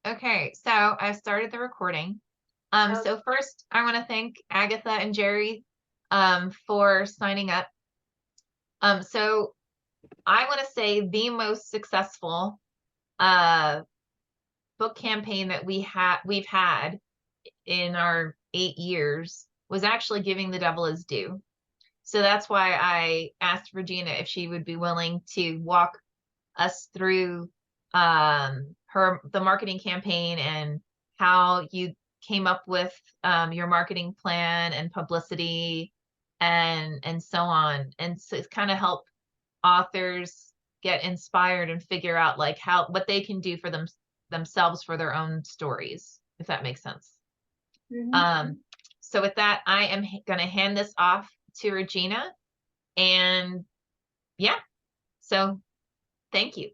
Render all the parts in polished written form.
Okay, so I've started the recording. So first I want to thank Agatha and Jerry for signing up. So I want to say the most successful book campaign that we've had in our 8 years was actually Giving the Devil His Due. So that's why I asked Regina if she would be willing to walk us through the marketing campaign and how you came up with your marketing plan and publicity and so on, and so it's kind of help authors get inspired and figure out like what they can do for themselves for their own stories, if that makes sense. So with that, I am going to hand this off to Regina, and yeah, so thank you.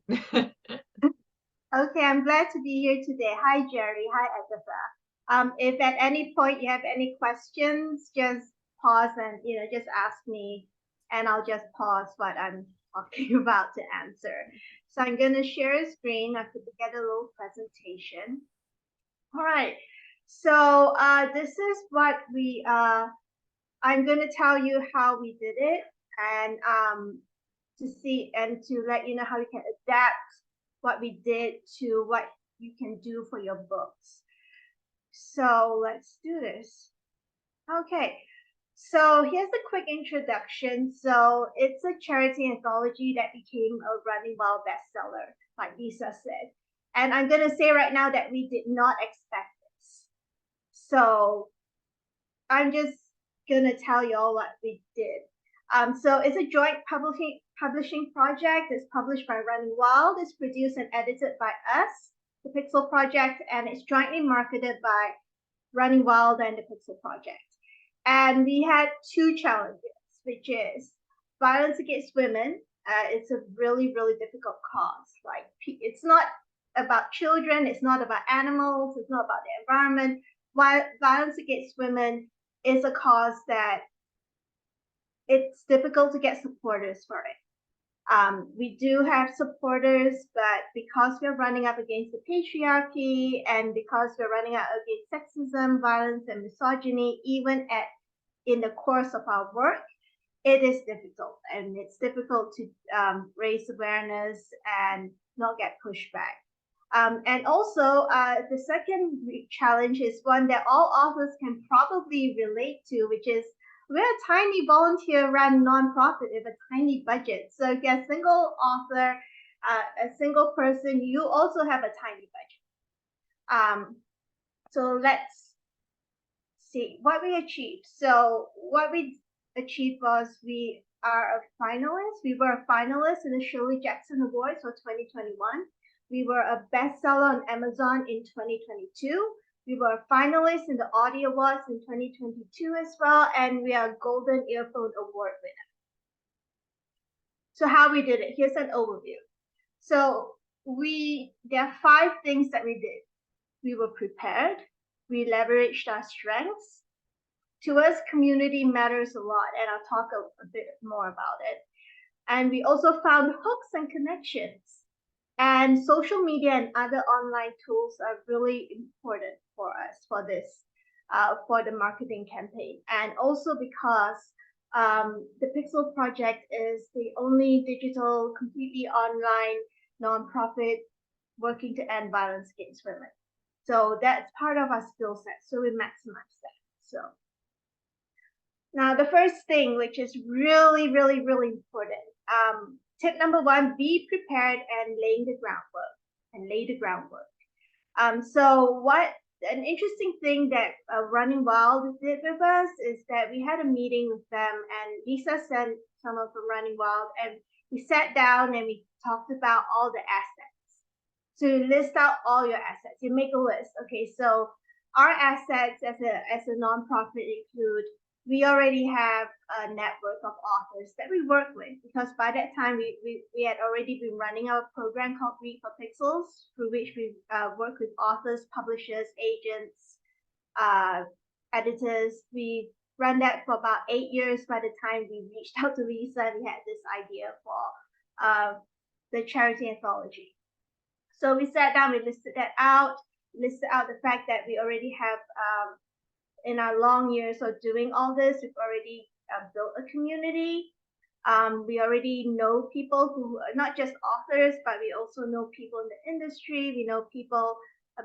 Okay, I'm glad to be here today. Hi, Jerry. Hi, Agatha. If at any point you have any questions, just pause and just ask me, and I'll just pause what I'm talking about to answer. So I'm going to share a screen. I put together a little presentation. All right. So this is what I'm going to tell you how we did it, and to let you know how you can adapt what we did to what you can do for your books. So let's do this. Okay, so here's a quick introduction. So it's a charity anthology that became a Running Wild bestseller, like Lisa said. And I'm going to say right now that we did not expect this. So I'm just going to tell you all what we did. So it's a joint publishing project. It's published by Running Wild. It's produced and edited by us, the Pixel Project, and it's jointly marketed by Running Wild and the Pixel Project. And we had two challenges, which is violence against women. It's a really, really difficult cause. Like, it's not about children. It's not about animals. It's not about the environment. Violence against women is a cause that it's difficult to get supporters for it. We do have supporters, but because we're running up against the patriarchy and because we're running up against sexism, violence, and misogyny, even in the course of our work, it is difficult, and it's difficult to raise awareness and not get pushback. And also, the second challenge is one that all authors can probably relate to, which is we're a tiny volunteer-run nonprofit with a tiny budget. So if you're a single author, a single person, you also have a tiny budget. So let's see what we achieved. So what we achieved was we are a finalist. We were a finalist in the Shirley Jackson Awards for 2021. We were a bestseller on Amazon in 2022. We were a finalist in the Audie Awards in 2022 as well, and we are a Golden Earphone Award winner. So how we did it, here's an overview. So there are 5 things that we did. We were prepared. We leveraged our strengths. To us, community matters a lot, and I'll talk a bit more about it. And we also found hooks and connections. And social media and other online tools are really important for us for this, for the marketing campaign. And also because the Pixel Project is the only digital, completely online nonprofit working to end violence against women. So that's part of our skill set. So we maximize that. So now the first thing, which is really, really, really important. Tip number 1, be prepared and lay the groundwork. So what an interesting thing that Running Wild did with us is that we had a meeting with them, and Lisa sent someone from Running Wild, and we sat down and we talked about all the assets. So you list out all your assets. You make a list. Okay, so our assets as a nonprofit include, we already have a network of authors that we work with, because by that time we had already been running our program called Read for Pixels, through which we work with authors, publishers, agents, editors. We ran that for about 8 years. By the time we reached out to Lisa, we had this idea for the charity anthology. So we sat down, we listed that out, listed out the fact that we already have, in our long years of doing all this, we've already built a community. We already know people who are not just authors, but we also know people in the industry. We know people,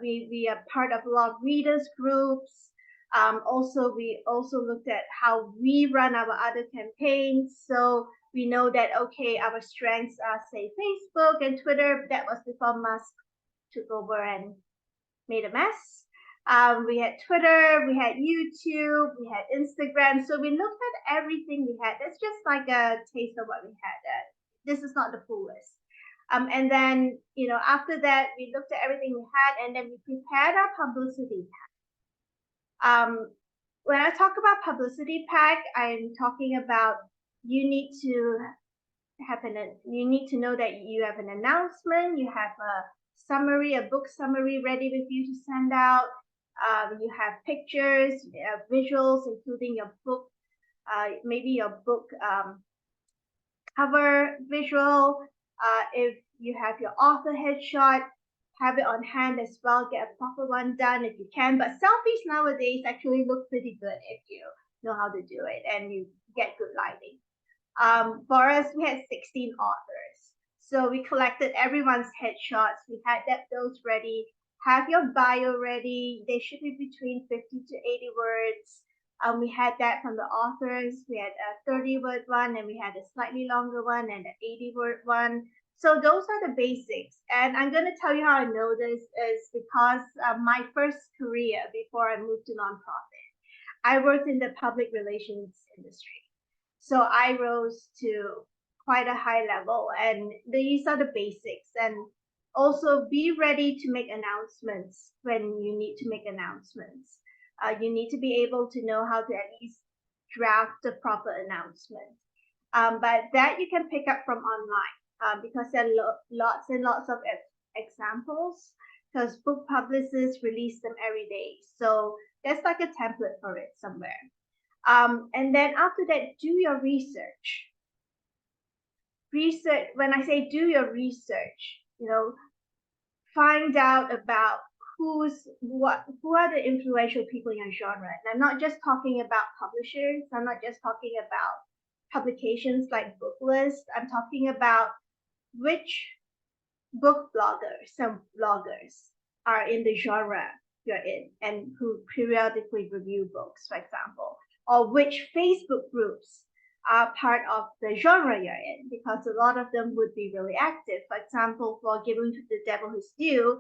we are part of a lot of readers groups. We also looked at how we run our other campaigns. So we know that, okay, our strengths are, say, Facebook and Twitter. That was before Musk took over and made a mess. We had Twitter, we had YouTube, we had Instagram. So we looked at everything we had. That's just like a taste of what we had. This is not the full list. And then, after that, we looked at everything we had, and then we prepared our publicity pack. When I talk about publicity pack, I'm talking about you need to know that you have an announcement, you have a summary, a book summary ready with you to send out. You have pictures, visuals, including your book, maybe your book cover visual. If you have your author headshot, have it on hand as well. Get a proper one done if you can. But selfies nowadays actually look pretty good if you know how to do it and you get good lighting. For us, we had 16 authors. So we collected everyone's headshots. We had those ready. Have your bio ready. They should be between 50 to 80 words. We had that from the authors. We had a 30-word one, and we had a slightly longer one and an 80-word one. So those are the basics. And I'm going to tell you how I know this is because my first career before I moved to nonprofit, I worked in the public relations industry. So I rose to quite a high level, and these are the basics. And also be ready to make announcements when you need to make announcements. You need to be able to know how to at least draft a proper announcement. But that you can pick up from online because there are lots and lots of examples because book publicists release them every day. So there's like a template for it somewhere. And then after that, do your research. When I say do your research, find out about who are the influential people in your genre. And I'm not just talking about publishers. I'm not just talking about publications like Booklist. I'm talking about which book bloggers, some bloggers are in the genre you're in and who periodically review books, for example, or which Facebook groups are part of the genre you're in, because a lot of them would be really active. For example, for Giving to the Devil His Due,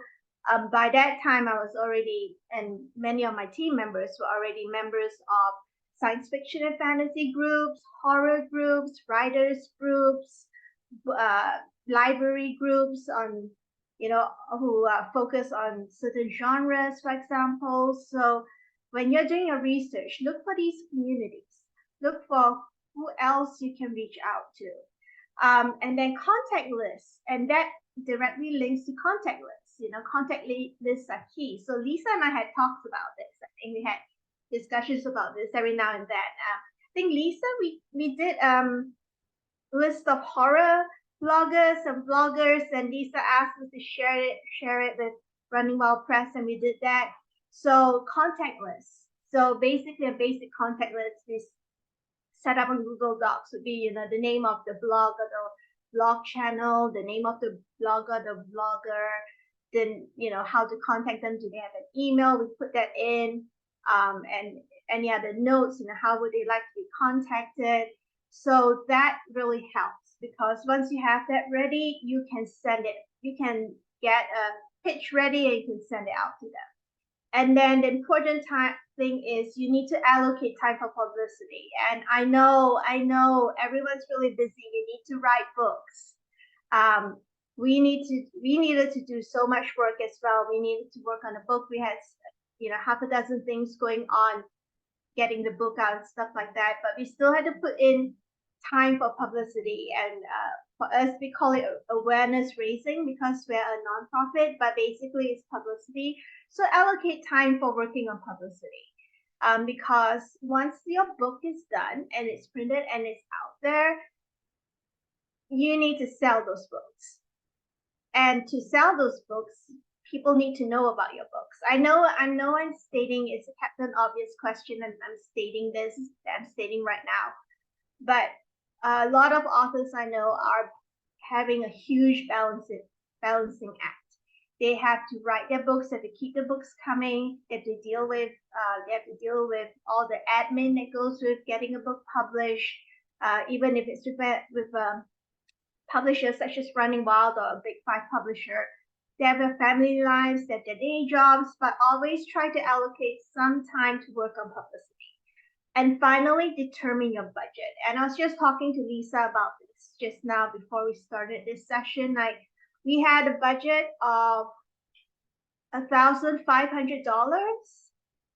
by that time I was already, and many of my team members were already members of science fiction and fantasy groups, horror groups, writers groups, library groups on, who focus on certain genres, for example. So when you're doing your research, look for these communities. Look for who else you can reach out to. And then contact lists, and that directly links to contact lists. Contact lists are key. So Lisa and I had talked about this. I think we had discussions about this every now and then. I think Lisa, we did list of horror bloggers and bloggers, and Lisa asked us to share it with Running Wild Press, and we did that. So contact lists. So basically a basic contact list is set up on Google Docs would be, the name of the blog or the blog channel, the name of the blogger, the blogger, then, how to contact them. Do they have an email? We put that in, and any other notes, how would they like to be contacted? So that really helps, because once you have that ready, you can send it. You can get a pitch ready and you can send it out to them. And then the important thing is you need to allocate time for publicity. And I know everyone's really busy. You need to write books. We needed to do so much work as well. We needed to work on a book. We had, half a dozen things going on, getting the book out and stuff like that. But we still had to put in time for publicity. And for us, we call it awareness raising because we're a nonprofit, but basically it's publicity. So allocate time for working on publicity. Because once your book is done and it's printed and it's out there, you need to sell those books. And to sell those books, people need to know about your books. I know I'm stating it's a Captain Obvious question, and I'm stating this that I'm stating right now. But a lot of authors I know are having a huge balancing act. They have to write their books, they have to keep the books coming, they have to deal with all the admin that goes with getting a book published, even if it's with publishers such as Running Wild or a Big Five publisher. They have their family lives, they have their day jobs, but always try to allocate some time to work on publicity. And finally, determine your budget. And I was just talking to Lisa about this just now before we started this session. Like, we had a budget of $1,500.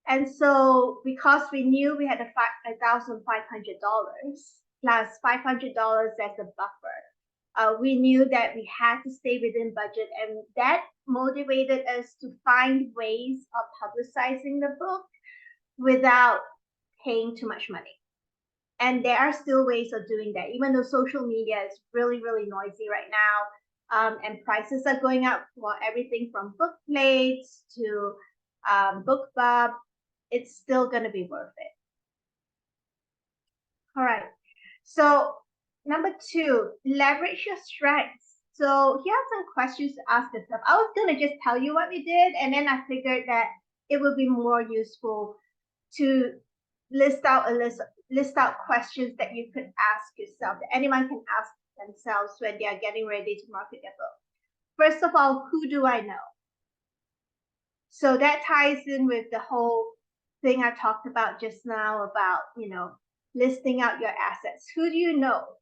And so because we knew we had $1,500 plus $500 as a buffer, we knew that we had to stay within budget, and that motivated us to find ways of publicizing the book without paying too much money. And there are still ways of doing that, even though social media is really, really noisy right now. And prices are going up for everything from book plates to BookBub. It's still going to be worth it. All right. So number 2, leverage your strengths. So here are some questions to ask yourself. I was going to just tell you what we did, and then I figured that it would be more useful to list out questions that you could ask yourself, that anyone can ask themselves when they are getting ready to market their book. First of all, who do I know? So that ties in with the whole thing I talked about just now about, listing out your assets. Who do you know?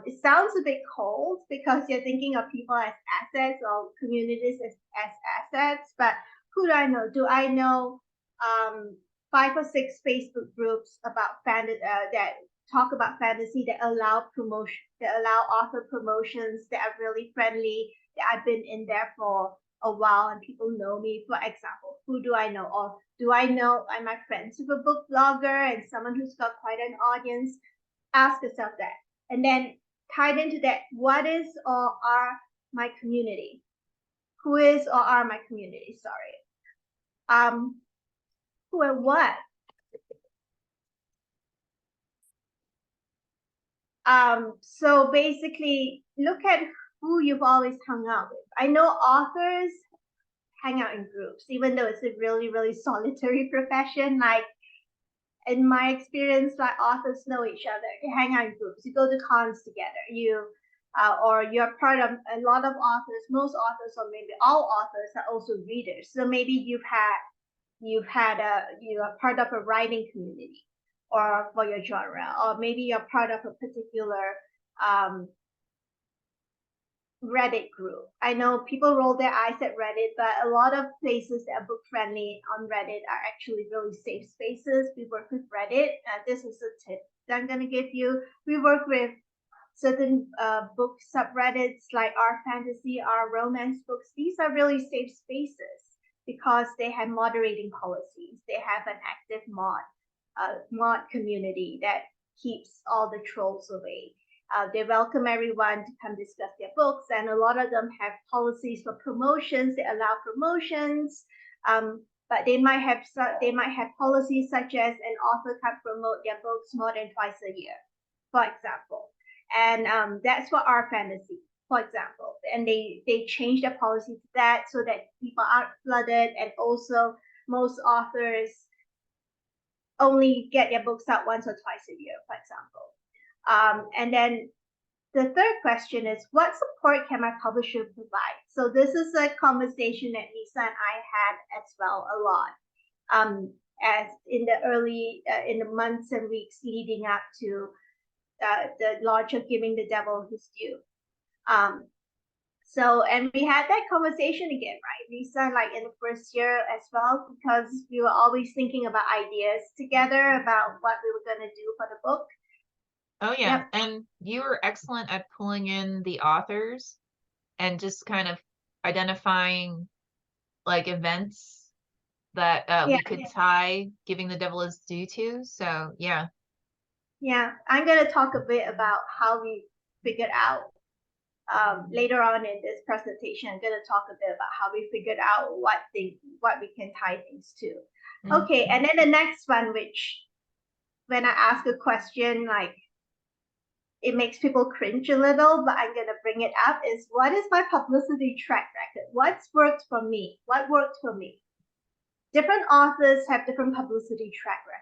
It sounds a bit cold because you're thinking of people as assets or communities as assets, but who do I know? Do I know 5 or 6 Facebook groups about that talk about fantasy, that allow author promotions, that are really friendly, that I've been in there for a while and people know me? For example, who do I know? Or do I know, am I friends with a book blogger and someone who's got quite an audience? Ask yourself that. And then tied into that, what is or are my community? Who is or are my community? Sorry. Who and what? So basically, look at who you've always hung out with. I know authors hang out in groups, even though it's a really, really solitary profession. Like, in my experience, like, authors know each other. They hang out in groups. You go to cons together. Or you're part of a lot of authors. Most authors, or maybe all authors, are also readers. So maybe you are part of a writing community, or for your genre, or maybe you're part of a particular Reddit group. I know people roll their eyes at Reddit, but a lot of places that are book friendly on Reddit are actually really safe spaces. We work with Reddit. This is a tip that I'm going to give you. We work with certain book subreddits like our fantasy, our romance books. These are really safe spaces because they have moderating policies. They have an active mod community that keeps all the trolls away. They welcome everyone to come discuss their books, and a lot of them have policies for promotions. They allow promotions, but they might have policies such as an author can't promote their books more than twice a year, for example. And that's for our fantasy, for example. And they change their policy to that so that people aren't flooded, and also most authors only get their books out once or twice a year, for example. And then the third question is, what support can my publisher provide? So this is a conversation that Lisa and I had as well a lot, as in the months and weeks leading up to the launch of Giving the Devil His Due. So, and we had that conversation again, right, Lisa, like in the first year as well, because we were always thinking about ideas together about what we were going to do for the book. Oh yeah. Yep. And you were excellent at pulling in the authors and just kind of identifying like events that we could tie Giving the Devil His Due to. So yeah. Yeah, I'm going to talk a bit about how we figured out later on in this presentation, I'm going to talk a bit about how we figured out what we can tie things to. Okay, and then the next one, which when I ask a question, like it makes people cringe a little, but I'm going to bring it up, is what is my publicity track record? What's worked for me? What worked for me? Different authors have different publicity track records.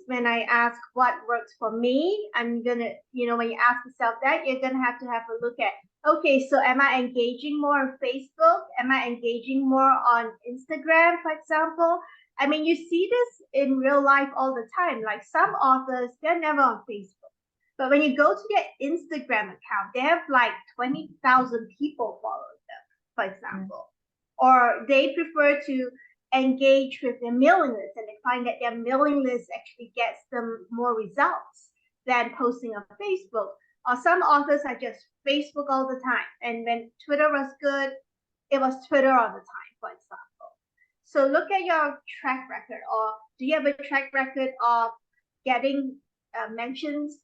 When I ask what works for me, I'm gonna, when you ask yourself that, you're gonna have a look at, okay, so am I engaging more on Facebook? Am I engaging more on Instagram, for example? I mean, you see this in real life all the time. Like some authors, they're never on Facebook. But when you go to their Instagram account, they have like 20,000 people following them, for example. Or they prefer to engage with their mailing list, and they find that their mailing list actually gets them more results than posting on Facebook. Or some authors are just Facebook all the time. And when Twitter was good, it was Twitter all the time, for example. So look at your track record, or do you have a track record of getting mentions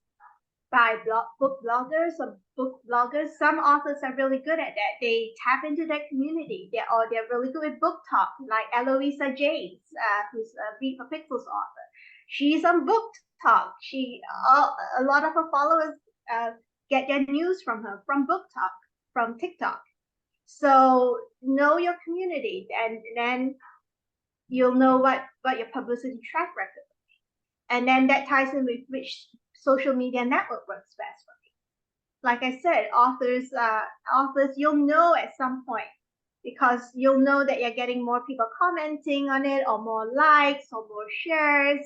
by book bloggers or book bloggers? Some authors are really good at that. They tap into that community. They're really good with book talk, like Eloisa James, who's a V for Pixels author. She's on book talk. A lot of her followers get their news from her, from book talk, from TikTok. So know your community, and then you'll know what your publicity track record will be. And then that ties in with which social media network works best for me. Like I said, authors, you'll know at some point, because you'll know that you're getting more people commenting on it, or more likes, or more shares,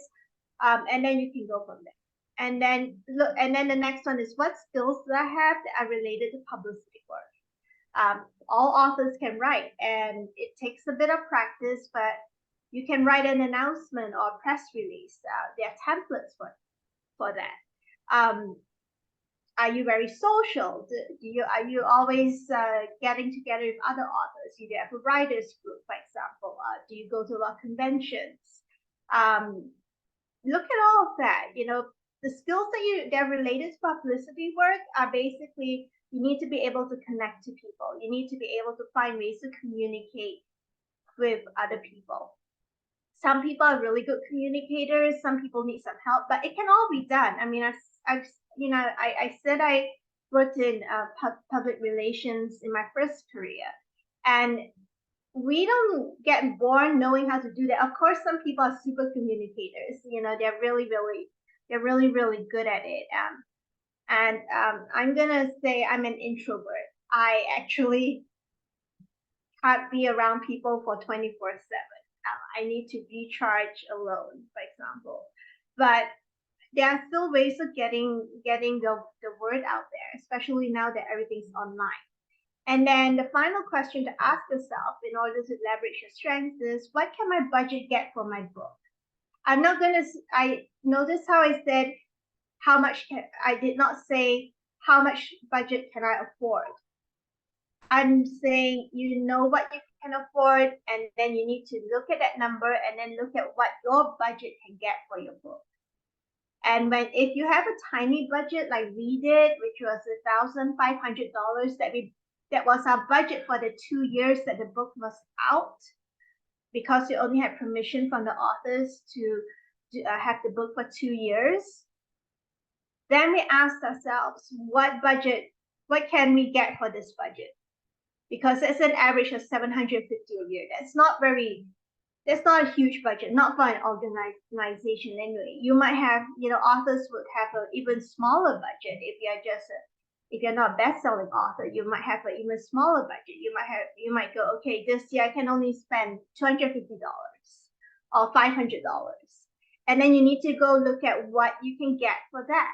and then you can go from there. And then the next one is, what skills do I have that are related to publicity work? All authors can write, and it takes a bit of practice, but you can write an announcement or a press release. There are templates for that. Are you very social? Are you always getting together with other authors? Do you have a writers group, for example? Do you go to a lot of conventions? Look at all of that. The skills that are related to publicity work are basically, you need to be able to connect to people. You need to be able to find ways to communicate with other people. Some people are really good communicators. Some people need some help, but it can all be done. I mean, I said I worked in public relations in my first career, and we don't get born knowing how to do that. Of course, some people are super communicators. They're really good at it. And I'm gonna say I'm an introvert. I actually can't be around people for 24/7. I need to recharge alone, for example. But there are still ways of getting the word out there, especially now that everything's online. And then the final question to ask yourself in order to leverage your strengths is, what can my budget get for my book? I notice how I said how much I did not say how much budget can I afford. I'm saying what you can afford, and then you need to look at that number and then look at what your budget can get for your book. And if you have a tiny budget like we did, which was $1,500, that was our budget for the 2 years that the book was out, because we only had permission from the authors to have the book for 2 years. Then we asked ourselves, what can we get for this budget? Because it's an average of $750 a year. That's not a huge budget, not for an organization anyway. You might have, authors would have an even smaller budget. If you're not a best-selling author, you might have an even smaller budget. You might go, okay, this year I can only spend $250 or $500. And then you need to go look at what you can get for that.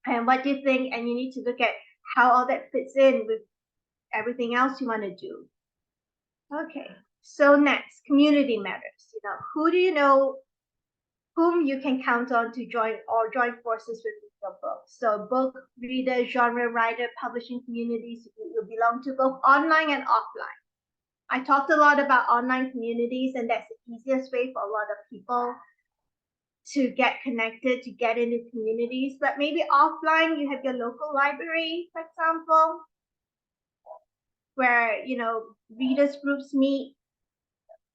And what do you think? And you need to look at how all that fits in with everything else you want to do. Okay, so next, community matters. Who do you know whom you can count on to join forces with your book? So book reader, genre writer, publishing communities you belong to, both online and offline. I talked a lot about online communities, and that's the easiest way for a lot of people to get connected, to get into communities. But maybe offline, you have your local library, for example, where, you know, readers groups meet,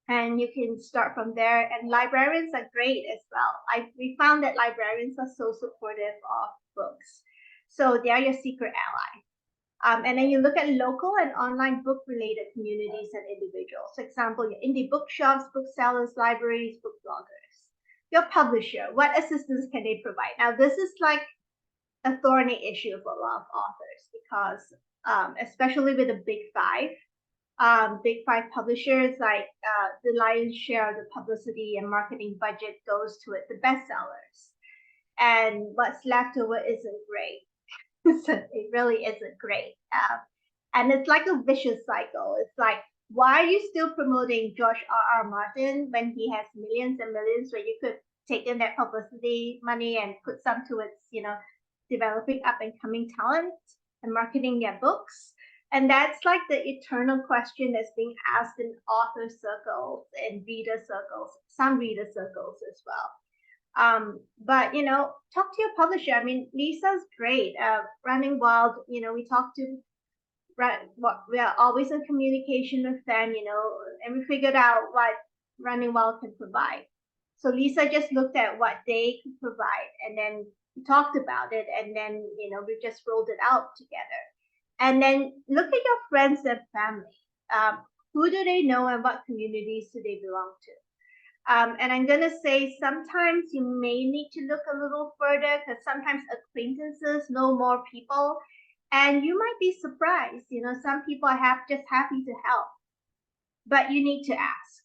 and you can start from there. And librarians are great as well. We found that librarians are so supportive of books. So they are your secret ally. And then you look at local and online book related communities and individuals. For example, your indie bookshops, booksellers, libraries, book bloggers. Your publisher, what assistance can they provide? Now, this is like a thorny issue for a lot of authors because especially with the big five publishers, like the lion's share of the publicity and marketing budget goes to it, the bestsellers. And what's left over isn't great. So it really isn't great. And it's like a vicious cycle. It's like, why are you still promoting George R.R. Martin when he has millions and millions where you could take in that publicity money and put some towards, you know, developing up and coming talent and marketing their books? And that's like the eternal question that's being asked in author circles and reader circles, some reader circles as well. But, you know, talk to your publisher. I mean, Lisa's great. Running Wild, you know, we talked to, we are always in communication with them, you know, and we figured out what Running Wild can provide. So Lisa just looked at what they could provide, and then we talked about it, and then, you know, we just rolled it out together. And then look at your friends and family. Who do they know and what communities do they belong to? And I'm going to say sometimes you may need to look a little further because sometimes acquaintances know more people, and you might be surprised. You know, some people are just happy to help, but you need to ask.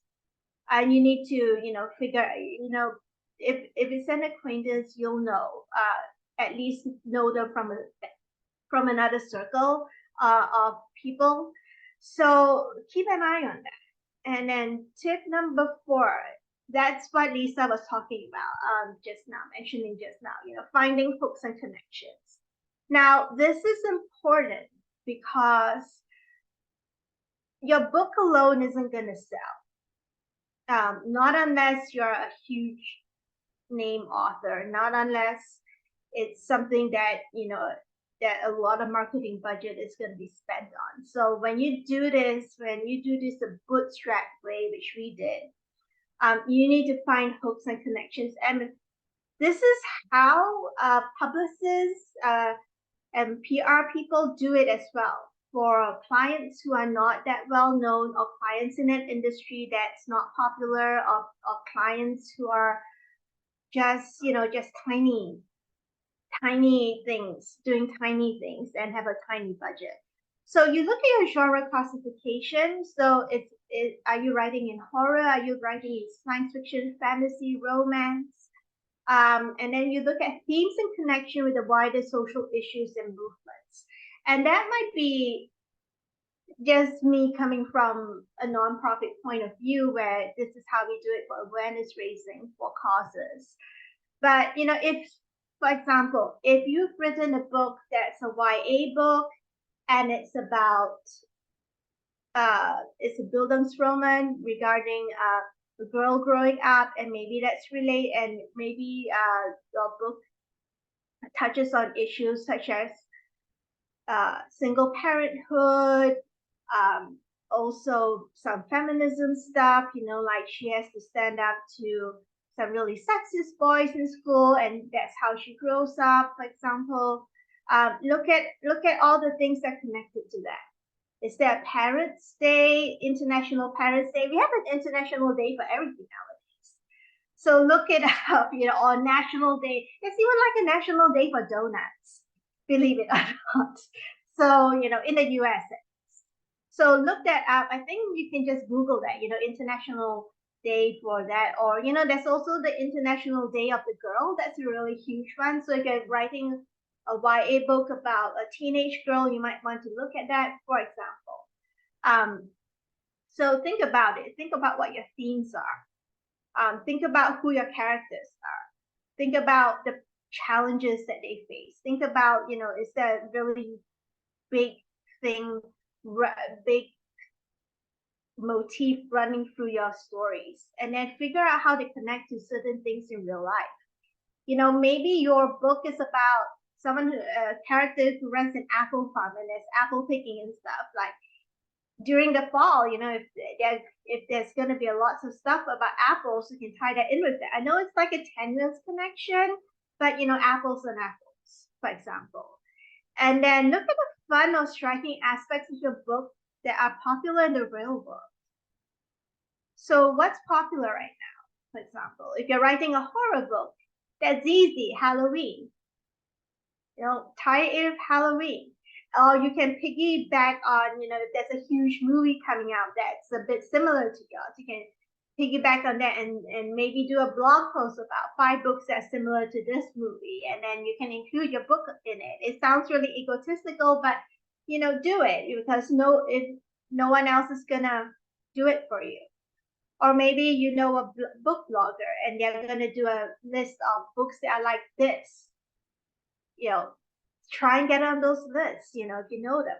And you need to, you know, figure, you know, if it's an acquaintance, you'll know, at least know them from another circle of people. So keep an eye on that. And then tip number 4, that's what Lisa was talking about mentioning just now, you know, finding hooks and connections. Now, this is important because your book alone isn't going to sell. Not unless you're a huge name author, not unless it's something that, you know, that a lot of marketing budget is going to be spent on. So when you do this the bootstrap way, which we did, you need to find hooks and connections. And this is how publicists and PR people do it as well. For clients who are not that well known, or clients in an industry that's not popular, or clients who are just, you know, just tiny things, doing tiny things and have a tiny budget. So you look at your genre classification. So are you writing in horror? Are you writing in science fiction, fantasy, romance? And then you look at themes in connection with the wider social issues and movements. And that might be just me coming from a nonprofit point of view, where this is how we do it for awareness raising for causes. But, you know, if, for example, if you've written a book that's a YA book and it's about, it's a Bildungsroman regarding a girl growing up, and maybe that's related, and maybe your book touches on issues such as single parenthood, also some feminism stuff, you know, like she has to stand up to some really sexist boys in school, and that's how she grows up, for example. Look at all the things that are connected to that. Is there Parents' Day, International Parents' Day? We have an International Day for everything nowadays. So look it up, you know, or National Day. It's even like a National Day for donuts, believe it or not. So, you know, in the US. So look that up. I think you can just Google that, you know, International Day for that. Or, you know, there's also the International Day of the Girl. That's a really huge one. So if you're writing a YA book about a teenage girl, you might want to look at that, for example. So think about it. Think about what your themes are. Think about who your characters are. Think about the challenges that they face. Think about, you know, is there a really big thing, big motif running through your stories, and then figure out how to connect to certain things in real life. You know, maybe your book is about someone who, a character who runs an apple farm and there's apple picking and stuff. Like during the fall, you know, if there's going to be a lots of stuff about apples, you can tie that in with it. I know it's like a tenuous connection, but you know, apples and apples, for example. And then look at the fun or striking aspects of your book that are popular in the real world. So what's popular right now, for example? If you're writing a horror book, that's easy, Halloween. You know, tie it in with Halloween. Or you can piggyback on, you know, if there's a huge movie coming out that's a bit similar to yours, you can piggyback on that and maybe do a blog post about 5 books that are similar to this movie, and then you can include your book in it. It sounds really egotistical, but you know, do it because if no one else is gonna do it for you. Or maybe you know a book blogger and they're gonna do a list of books that are like this. You know, try and get on those lists, you know, if you know them.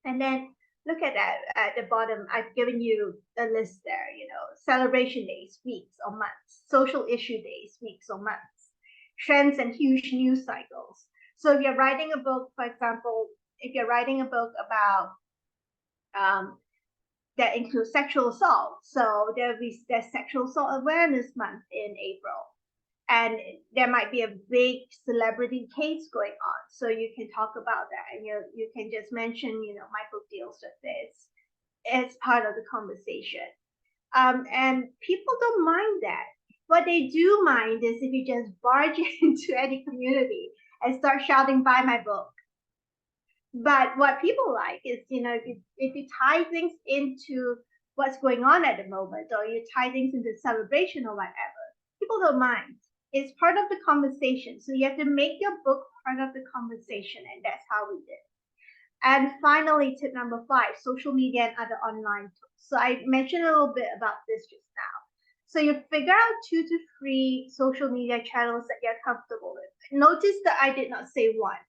And then look at that at the bottom. I've given you a list there, you know, celebration days, weeks or months, social issue days, weeks or months, trends and huge news cycles. So if you're writing a book, for example, if you're writing a book about that includes sexual assault, so there's Sexual Assault Awareness Month in April. And there might be a big celebrity case going on, so you can talk about that, and you can just mention, you know, my book deals with this. It's part of the conversation, and people don't mind that. What they do mind is if you just barge into any community and start shouting, "Buy my book." But what people like is, you know, if you tie things into what's going on at the moment, or you tie things into celebration or whatever, people don't mind. It's part of the conversation. So you have to make your book part of the conversation, and that's how we did. And finally, tip number 5, social media and other online tools. So I mentioned a little bit about this just now. So you figure out 2 to 3 social media channels that you're comfortable with. Notice that I did not say one.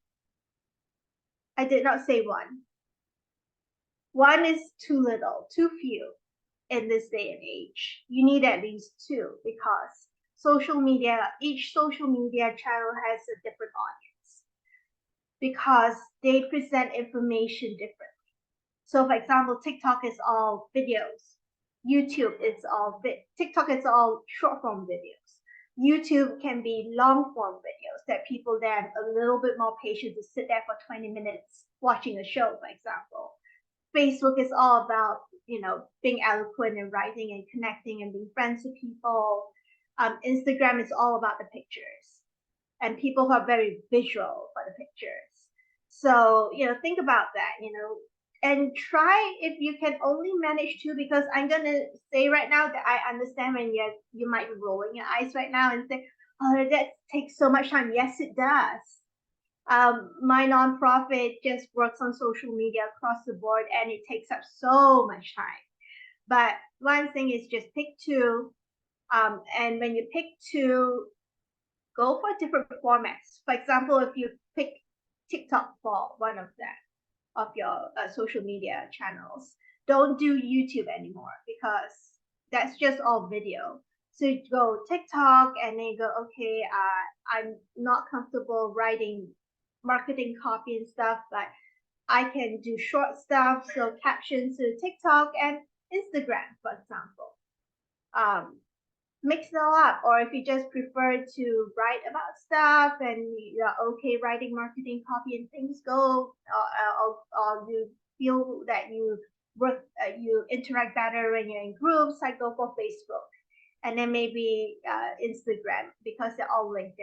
I did not say one. One is too little, too few in this day and age. You need at least 2 because each social media channel has a different audience because they present information differently. So for example, TikTok is all videos. TikTok is all short form videos. YouTube can be long form videos that people then a little bit more patient to sit there for 20 minutes watching a show, for example. Facebook is all about, you know, being eloquent and writing and connecting and being friends with people. Instagram is all about the pictures and people who are very visual for the pictures. So, you know, think about that, you know, and try if you can only manage 2, because I'm going to say right now that I understand when you might be rolling your eyes right now and say, oh, that takes so much time. Yes, it does. My nonprofit just works on social media across the board and it takes up so much time. But one thing is just pick 2. And when you pick 2, go for different formats. For example, if you pick TikTok for one of them, of your social media channels, don't do YouTube anymore because that's just all video. So you go TikTok and then you go, okay, I'm not comfortable writing marketing copy and stuff, but I can do short stuff, so captions to TikTok and Instagram, for example. Mix it all up. Or if you just prefer to write about stuff and you're okay writing marketing copy and things go, or you feel that you interact better when you're in groups, I go for Facebook. And then maybe Instagram, because they're all linked.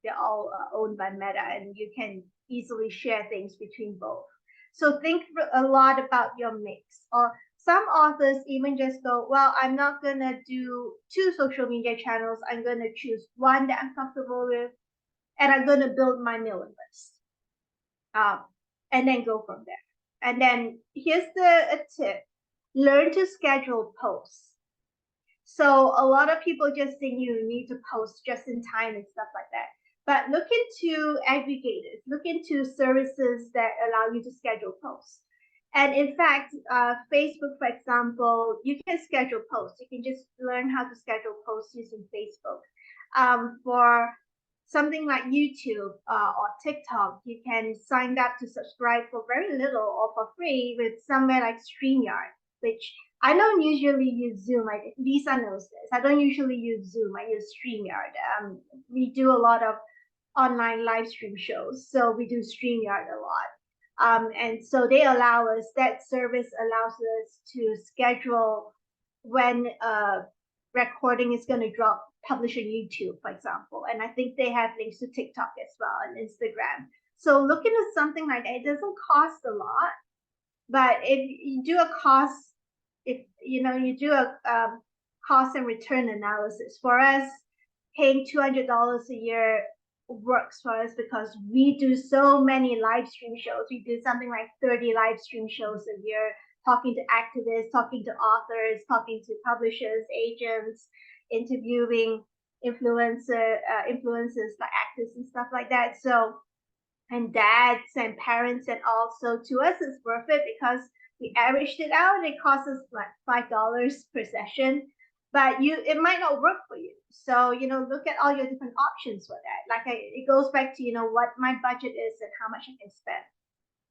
They're all owned by Meta, and you can easily share things between both. So think a lot about your mix. Or some authors even just go, well, I'm not going to do 2 social media channels. I'm going to choose one that I'm comfortable with, and I'm going to build my mailing list. And then go from there. And then here's a tip. Learn to schedule posts. So a lot of people just think you need to post just in time and stuff like that. But look into aggregators, look into services that allow you to schedule posts. And in fact, Facebook, for example, you can schedule posts. You can just learn how to schedule posts using Facebook. For something like YouTube or TikTok, you can sign up to subscribe for very little or for free with somewhere like StreamYard, which I don't usually use Zoom. Lisa knows this. I don't usually use Zoom. I use StreamYard. We do a lot of online live stream shows, so we do StreamYard a lot. And so they allow us, that service allows us to schedule when recording is going to drop, publish on YouTube, for example. And I think they have links to TikTok as well and Instagram. So looking at something like that, it doesn't cost a lot, but if you do a cost, if you do a cost and return analysis, for us, paying $200 a year works for us because we do so many live stream shows. We do something like 30 live stream shows a year, talking to activists, talking to authors, talking to publishers, agents, interviewing influencers like actors and stuff like that. So, and dads and parents and all. So to us, it's worth it because we averaged it out. It costs us like $5 per session, but it might not work for you. So, look at all your different options for that. Like it goes back to, what my budget is and how much I can spend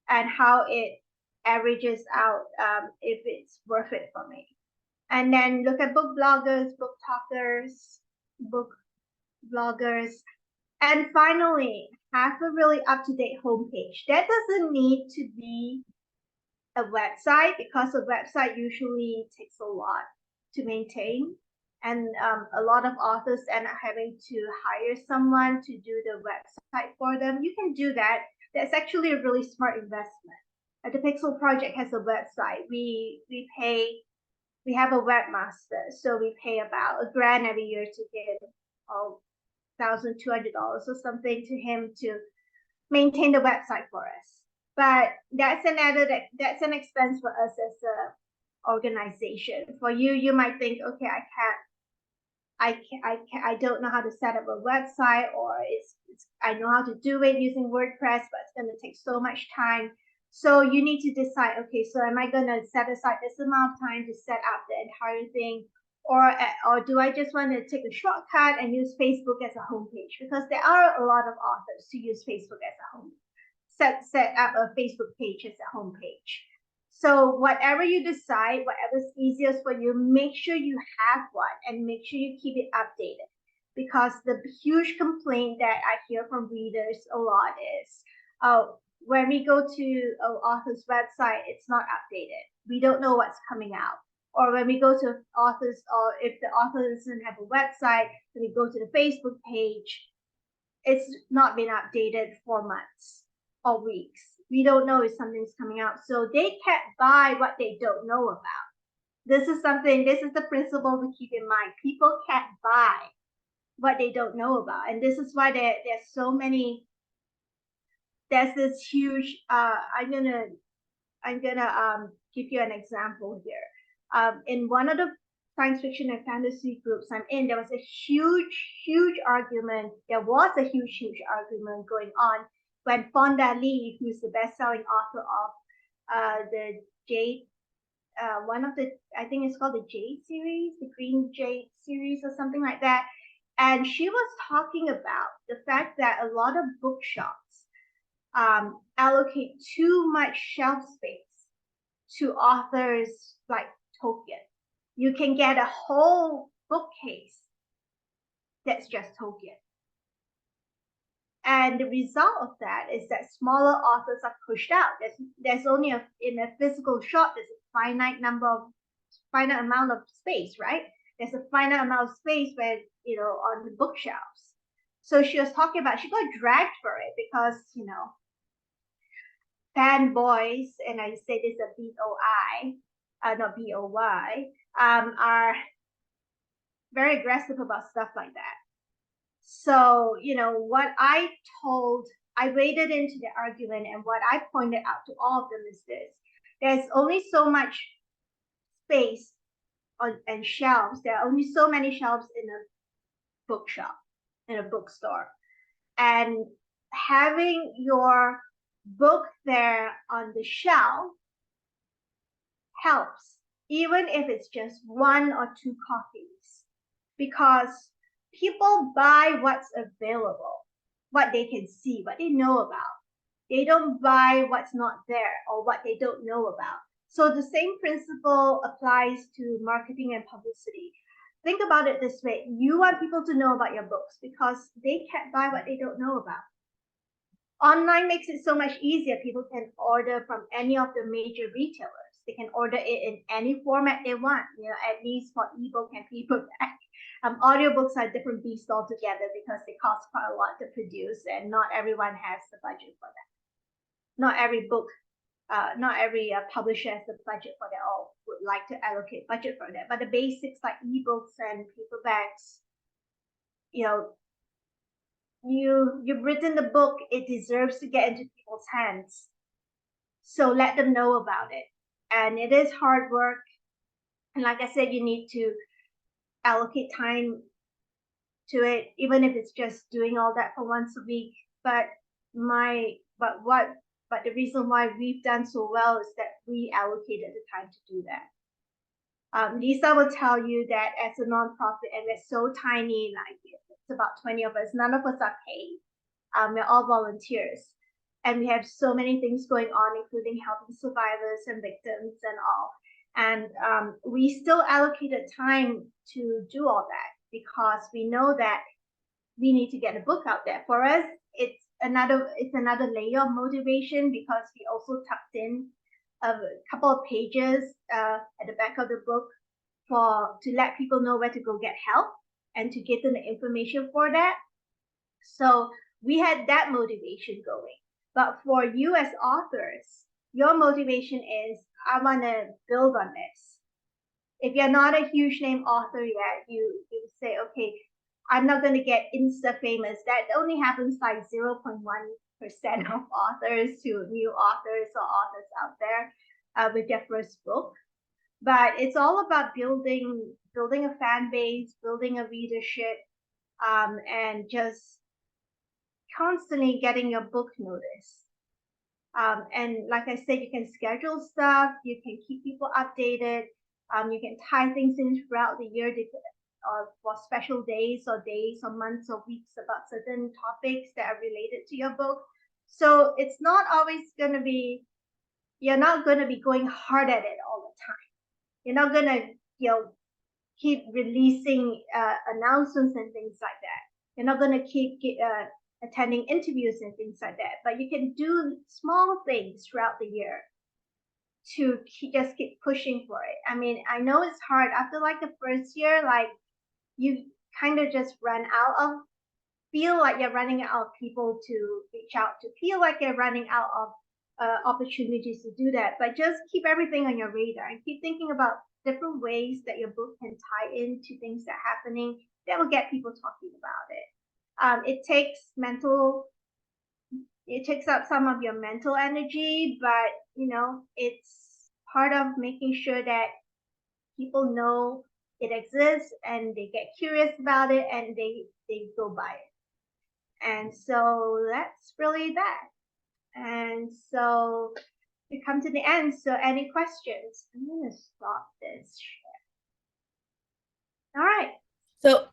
and how it averages out if it's worth it for me. And then look at book bloggers, book talkers, book bloggers. And finally, have a really up-to-date homepage. That doesn't need to be a website because a website usually takes a lot to maintain. And a lot of authors end up having to hire someone to do the website for them. You can do that. That's actually a really smart investment. The Pixel Project has a website. We have a webmaster, so we pay about $1,000 every year to get $1,200 or something to him to maintain the website for us. But that's an expense for us as a organization. For you, you might think, okay, I don't know how to set up a website, or I know how to do it using WordPress, but it's going to take so much time. So you need to decide, okay, so am I going to set aside this amount of time to set up the entire thing? Or do I just want to take a shortcut and use Facebook as a homepage? Because there are a lot of authors who use Facebook as a home, set up a Facebook page as a homepage. So whatever you decide, whatever's easiest for you, make sure you have one and make sure you keep it updated. Because the huge complaint that I hear from readers a lot is, when we go to an author's website, it's not updated. We don't know what's coming out. Or when we go to authors, or if the author doesn't have a website, when we go to the Facebook page, it's not been updated for months or weeks. We don't know if something's coming out. So they can't buy what they don't know about. This is the principle to keep in mind. People can't buy what they don't know about. And this is why there's so many, there's this huge, I'm gonna give you an example here. In one of the science fiction and fantasy groups I'm in, there was a huge argument. There was a huge argument going on when Fonda Lee, who's the best-selling author of the Jade, one of the, I think it's called the Jade series, the Green Jade series or something like that. And she was talking about the fact that a lot of bookshops allocate too much shelf space to authors like Tolkien. You can get a whole bookcase that's just Tolkien. And the result of that is that smaller authors are pushed out. There's only in a physical shop, there's a finite amount of space, right? There's a finite amount of space where, on the bookshelves. So she was talking about, she got dragged for it because, fanboys, and I say this a B-O-I, not B-O-Y, are very aggressive about stuff like that. So, what I waded into the argument, and what I pointed out to all of them is this: there's only so much space and shelves. There are only so many shelves in a bookshop, in a bookstore. And having your book there on the shelf helps, even if it's just 1 or 2 copies, because people buy what's available, what they can see, what they know about. They don't buy what's not there or what they don't know about. So the same principle applies to marketing and publicity. Think about it this way. You want people to know about your books because they can't buy what they don't know about. Online makes it so much easier. People can order from any of the major retailers. They can order it in any format they want, at least for ebook and paperback. Audiobooks are a different beast altogether because they cost quite a lot to produce, and not everyone has the budget for that. Not every publisher has the budget for that, or would like to allocate budget for that. But the basics like ebooks and paperbacks, you've written the book, it deserves to get into people's hands. So let them know about it. And it is hard work. And like I said, you need to allocate time to it, even if it's just doing all that for once a week. But the reason why we've done so well is that we allocated the time to do that. Lisa will tell you that as a nonprofit, and we're so tiny, like it's about 20 of us, none of us are paid. We're all volunteers. And we have so many things going on, including helping survivors and victims and all. And we still allocated time to do all that because we know that we need to get a book out there. For us, it's another layer of motivation because we also tucked in a couple of pages at the back of the book to let people know where to go get help and to give them the information for that. So we had that motivation going. But for you as authors, your motivation is, I want to build on this. If you're not a huge name author yet, you say, okay, I'm not going to get insta famous. That only happens like 0.1% of authors to new authors or authors out there with their first book. But it's all about building a fan base, building a readership, and just constantly getting your book noticed. And like I said, you can schedule stuff, you can keep people updated, you can tie things in throughout the year for special days or months or weeks about certain topics that are related to your book. So it's not always going to be, you're not going to be going hard at it all the time. You're not going to, keep releasing announcements and things like that. You're not going to keep attending interviews and things like that. But you can do small things throughout the year to just keep pushing for it. I mean, I know it's hard. After like the first year, like you kind of just feel like you're running out of people to reach out to, feel like you're running out of opportunities to do that. But just keep everything on your radar and keep thinking about different ways that your book can tie into things that are happening that will get people talking about it. It takes up some of your mental energy, but it's part of making sure that people know it exists and they get curious about it and they go buy it. And so that's really that. And so we come to the end. So any questions? I'm gonna stop this share. All right. So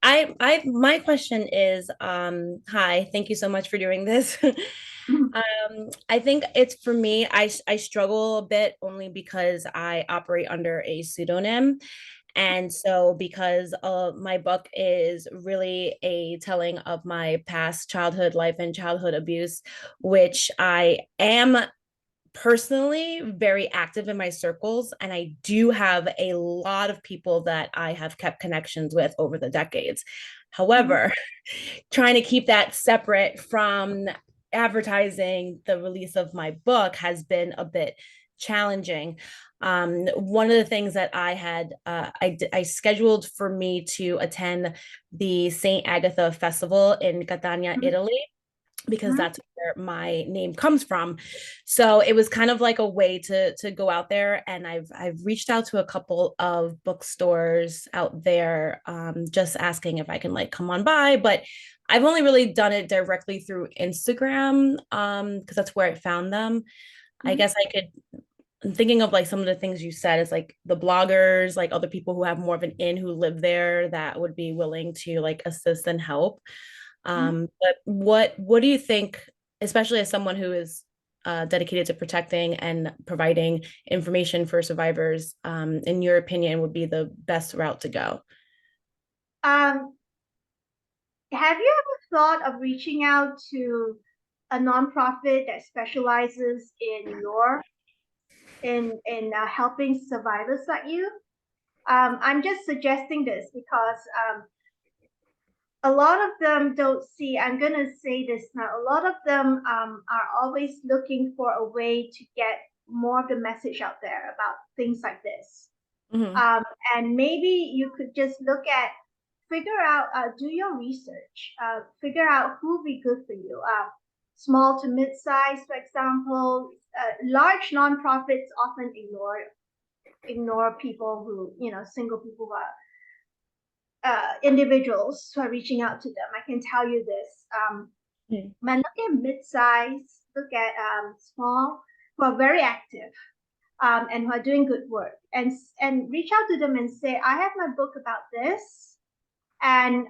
my question is, hi, thank you so much for doing this. I think it's for me, I struggle a bit only because I operate under a pseudonym. And so because my book is really a telling of my past childhood life and childhood abuse, which I am personally very active in my circles, and I do have a lot of people that I have kept connections with over the decades. However, trying to keep that separate from advertising the release of my book has been a bit challenging. One of the things that I had, I scheduled for me to attend the St. Agatha Festival in Catania, Italy, because that's where my name comes from. So it was kind of like a way to go out there, and I've reached out to a couple of bookstores out there, just asking if I can like come on by, but I've only really done it directly through Instagram, because that's where I found them. I guess I could thinking of like some of the things you said is like the bloggers, like other people who have more of an in who live there that would be willing to like assist and help. Mhm. But what do you think, especially as someone who is dedicated to protecting and providing information for survivors, in your opinion, would be the best route to go? Um, have you ever thought of reaching out to a nonprofit that specializes in helping survivors like you? I'm just suggesting this because a lot of them don't see, I'm going to say this now, a lot of them are always looking for a way to get more of the message out there about things like this. Mm-hmm. And maybe you could just look at, figure out, do your research, figure out who would be good for you. Small to mid-size, for example, large nonprofits often ignore people who, single people who are individuals who are reaching out to them. I can tell you this. When look at mid-size, look at small, who are very active and who are doing good work, and reach out to them and say, I have my book about this, and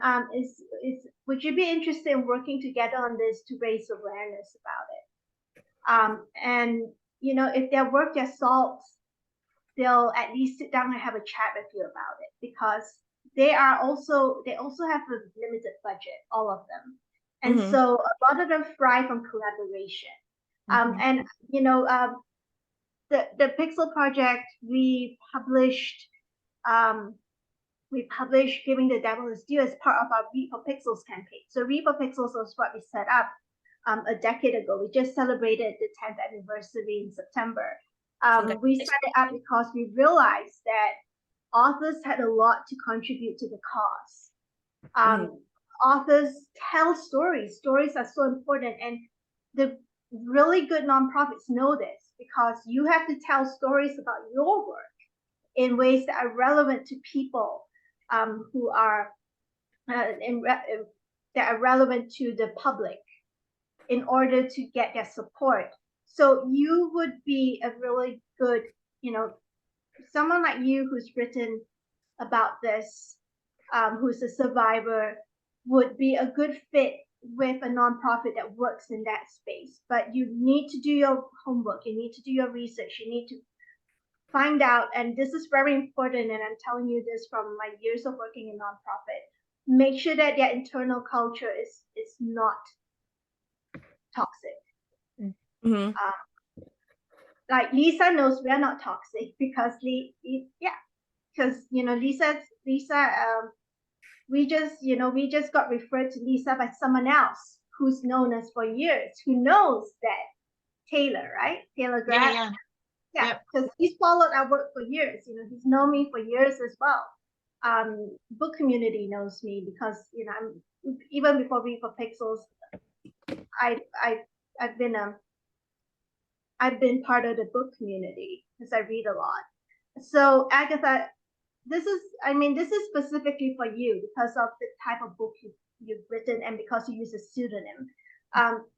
would you be interested in working together on this to raise awareness about it? And if their work gets solved, they'll at least sit down and have a chat with you about it, because they also have a limited budget, all of them. And Mm-hmm. so a lot of them thrive on collaboration. And the Pixel Project, we published Giving the Devil His Due as part of our Read for Pixels campaign. So Read for Pixels was what we set up a decade ago. We just celebrated the 10th anniversary in September. We set it up because we realized that authors had a lot to contribute to the cause. Authors tell stories. Stories are so important, and the really good nonprofits know this, because you have to tell stories about your work in ways that are relevant to people who are that are relevant to the public in order to get their support. So you would be a really good, someone like you who's written about this, who's a survivor, would be a good fit with a nonprofit that works in that space. But you need to do your homework, you need to do your research, you need to find out, and this is very important, and I'm telling you this from my years of working in nonprofit, make sure that their internal culture is not toxic. Mm-hmm. Like Lisa knows we're not toxic, because Lisa, we just got referred to Lisa by someone else who's known us for years, who knows that Taylor, right? Taylor Grant. Yeah, because he's followed our work for years. He's known me for years as well. Book community knows me because I'm, even before Read for Pixels, I've been part of the book community because I read a lot. So Agatha, this is specifically for you because of the type of book you've written, and because you use a pseudonym.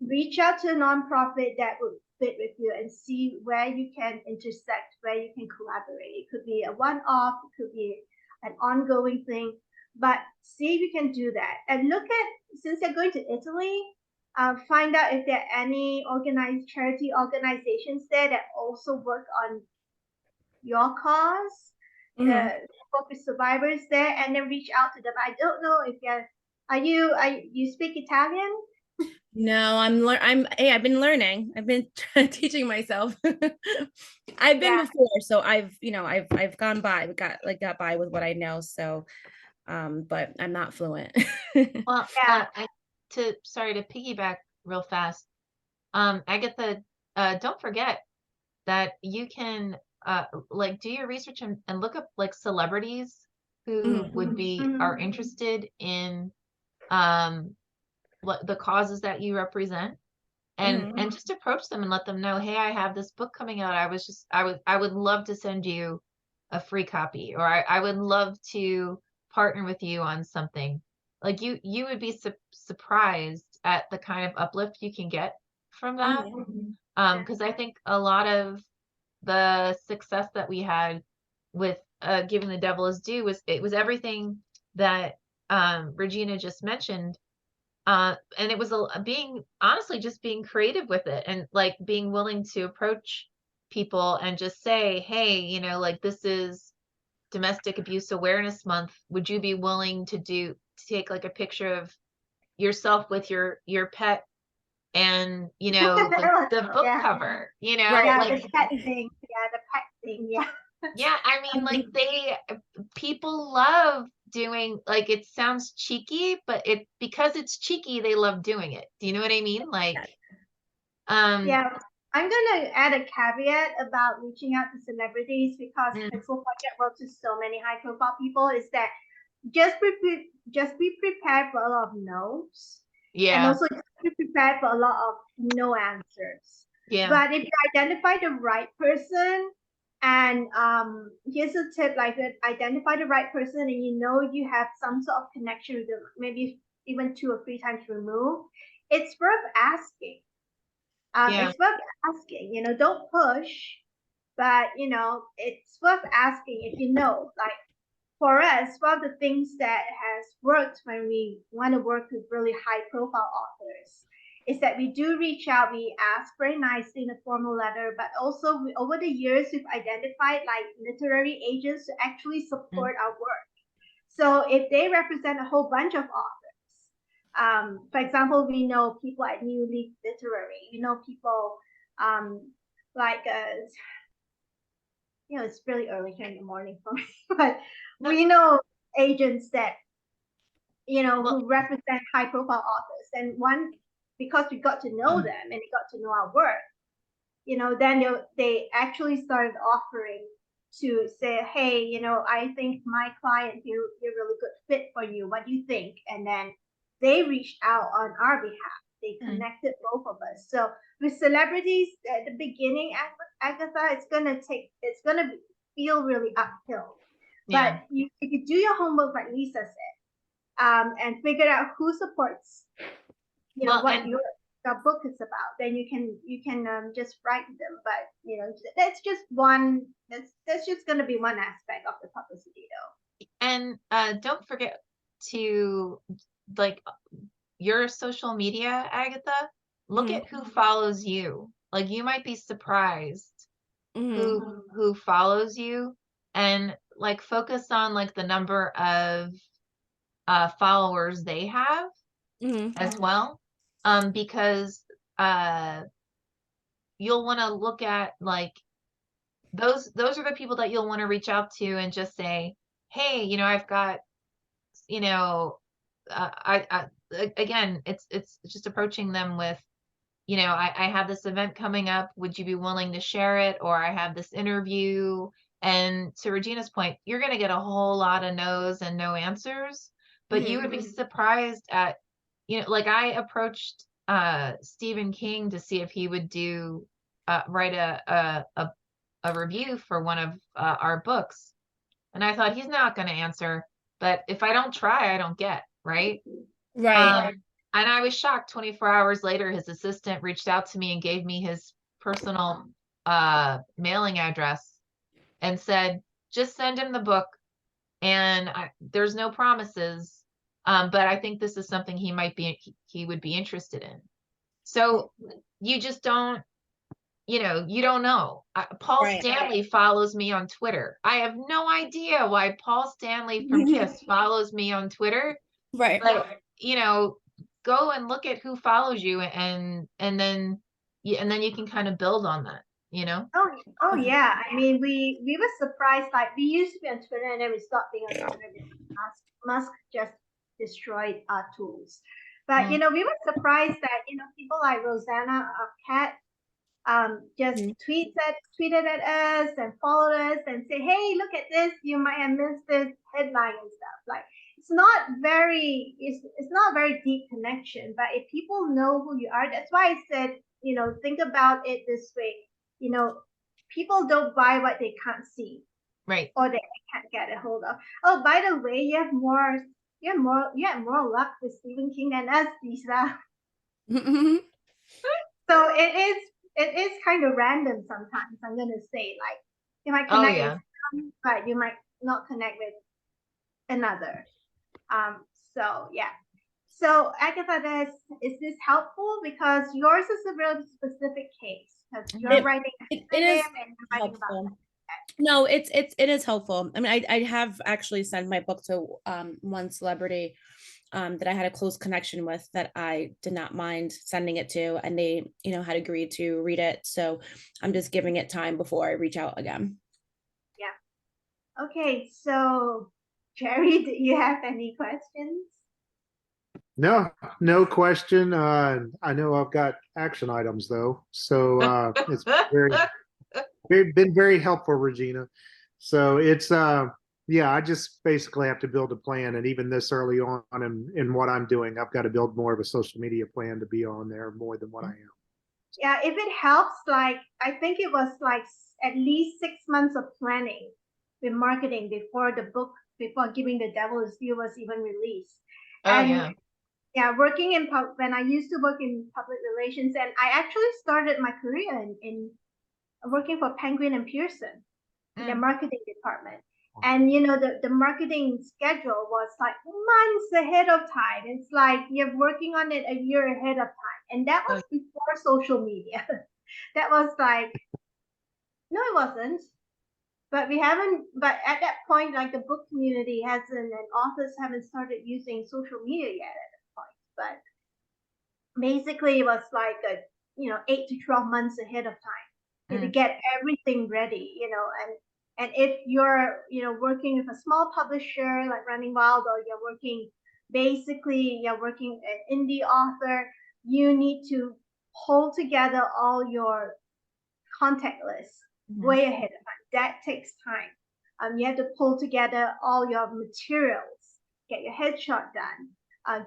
Reach out to a nonprofit that would fit with you and see where you can intersect, where you can collaborate. It could be a one-off, it could be an ongoing thing, but see if you can do that. And look at, since you're going to Italy, find out if there are any organized charity organizations there that also work on your cause, work with survivors there, and then reach out to them. I don't know if you speak Italian? No, I've been learning. I've been teaching myself. I've been before, so I've gone by, got by with what I know. So, but I'm not fluent. Well, sorry to piggyback real fast. Agatha, don't forget that you can do your research and look up like celebrities who are interested in what the causes that you represent, and just approach them and let them know, hey, I have this book coming out. I would love to send you a free copy, or I would love to partner with you on something. Like you would be surprised at the kind of uplift you can get from that. Because I think a lot of the success that we had with Giving the Devil His Due was it was everything that Regina just mentioned. And it was being honestly just being creative with it and like being willing to approach people and just say, hey, you know, like this is Domestic Abuse Awareness Month. Would you be willing to take like a picture of yourself with your pet and you know the book Yeah. cover, you know, Yeah, like the pet thing. Yeah, the pet thing. Yeah. yeah, I mean like people love doing like it sounds cheeky, but it because it's cheeky, they love doing it. Do you know what I mean? Like Yeah. I'm gonna add a caveat about reaching out to celebrities because Pixel Project works with so many high profile people is that just be prepared for a lot of no's. And yeah, also just be prepared for a lot of no answers. yeah, But if you identify the right person, and here's a tip, like identify the right person and you know you have some sort of connection with them, maybe even 2 or 3 times removed, it's worth asking. yeah, It's worth asking, you know, don't push, but you know, it's worth asking if you know, like for us, one of the things that has worked when we want to work with really high profile authors is that we do reach out, we ask very nicely in a formal letter, but also over the years, we've identified like literary agents to actually support our work. So if they represent a whole bunch of authors, for example, we know people at New Leaf Literary, we know people like you know, it's really early here in the morning for me, but we know agents that, you know, well, who represent high profile authors. And one, because we got to know them and they got to know our work, you know, then they actually started offering to say, hey, you know, I think my client, you're a really good fit for you. What do you think? And then they reached out on our behalf. They connected both of us. So with celebrities at the beginning, Agatha, it's gonna feel really uphill. yeah. But if you do your homework, like Lisa said, and figure out who supports, you know, Well, what and your book is about, then you can just write them. But you know, that's just one. That's just gonna be one aspect of the publicity, though. and don't forget to like your social media, Agatha, look at who follows you. Like you might be surprised who follows you and like focus on like the number of followers they have as well. Because you'll want to look at like those are the people that you'll want to reach out to and just say, hey, you know, I've got, you know, I again, it's just approaching them with, you know, I have this event coming up. Would you be willing to share it? Or I have this interview. And to Regina's point, you're going to get a whole lot of no's and no answers, but you would be surprised at, you know, like I approached Stephen King to see if he would write a review for one of our books. And I thought he's not going to answer, but if I don't try, I don't get, right? Right. And I was shocked. 24 hours later, his assistant reached out to me and gave me his personal mailing address and said, just send him the book. And there's no promises, but I think this is something he would be interested in. So you just don't, you know, you don't know. Paul Stanley follows me on Twitter. I have no idea why Paul Stanley from KISS follows me on Twitter. Right. But, you know, go and look at who follows you and then you can kind of build on that, you know? Oh yeah. I mean, we were surprised. Like we used to be on Twitter, and then we stopped being on Twitter because Musk just destroyed our tools. But you know, we were surprised that you know people like Rosanna Cat just tweeted at us and followed us and say, hey, look at this, you might have missed this headline and stuff. Like it's not very deep connection, but if people know who you are, that's why I said, you know, think about it this way, you know, people don't buy what they can't see, right, or they can't get a hold of. Oh, by the way, you have more luck with Stephen King than us, Lisa. So it is it is kind of random sometimes. I'm gonna say, like, you might Oh connect yeah. with some, but you might not connect with another. So yeah. So Agatha, is this helpful? Because yours is a really specific case because you're It, writing it is acronym and you're writing about helpful. No, it is helpful. I mean, I have actually sent my book to one celebrity that I had a close connection with that I did not mind sending it to, and they, had agreed to read it. So I'm just giving it time before I reach out again. Yeah. Okay. So Jerry, do you have any questions? No, no question. I know I've got action items though, so it's been very helpful, Regina. So it's yeah, I just basically have to build a plan, and even this early on in what I'm doing, I've got to build more of a social media plan to be on there more than what I am. Yeah, if it helps, like I think it was like at least 6 months of planning with marketing before Giving the Devil His Due was even released. Oh And yeah. yeah, working in when I used to work in public relations, and I actually started my career in working for Penguin and Pearson in the marketing department. And the marketing schedule was like months ahead of time. It's like you're working on it a year ahead of time. And that was before social media. That was like, no, it wasn't. But but at that point, like the book community hasn't, and authors haven't started using social media yet at that point. But basically, it was like 8 to 12 months ahead of time to get everything ready, and if you're, working with a small publisher like Running Wild, or you're working an indie author, you need to pull together all your contact lists way ahead of time. That takes time. You have to pull together all your materials, get your headshot done, I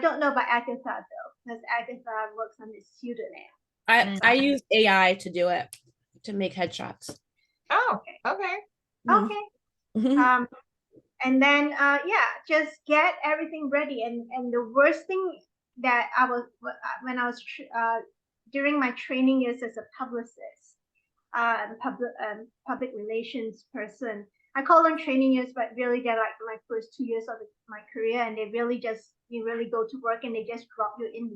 don't know about Agatha though, because Agatha works on this pseudonym. I use AI to do it, to make headshots. Oh, okay. Okay. Mhm. And then yeah, just get everything ready. And the worst thing that I was when I was during my training years as a publicist, public relations person. I call them training years, but really they're like my first 2 years of my career, and they really you really go to work and they just drop you in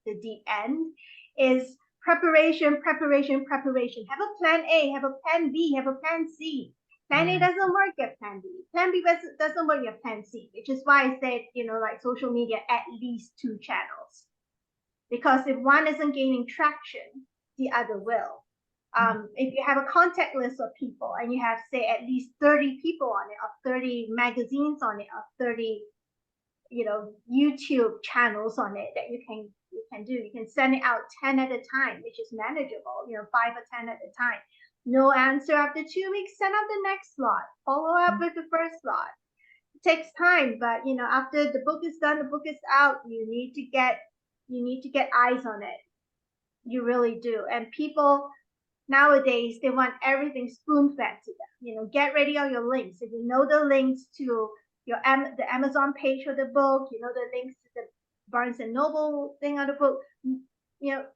the deep end. Is preparation, preparation, preparation. Have a plan A, have a plan B, have a plan C. Plan A doesn't work, get plan B. Plan B doesn't work, get plan C, which is why I said, like social media, at least 2 channels. Because if one isn't gaining traction, the other will. If you have a contact list of people and you have, say, at least 30 people on it, or 30 magazines on it, or 30, YouTube channels on it that you can do. You can send it out 10 at a time, which is manageable, 5 or 10 at a time. No answer after 2 weeks, send out the next lot. Follow up with the first lot. It takes time, but after the book is done, the book is out, you need to get eyes on it. You really do. And people nowadays, they want everything spoon-fed to them. Get ready on your links. If you know the links to the Amazon page for the book, the links to the Barnes and Noble thing on the book,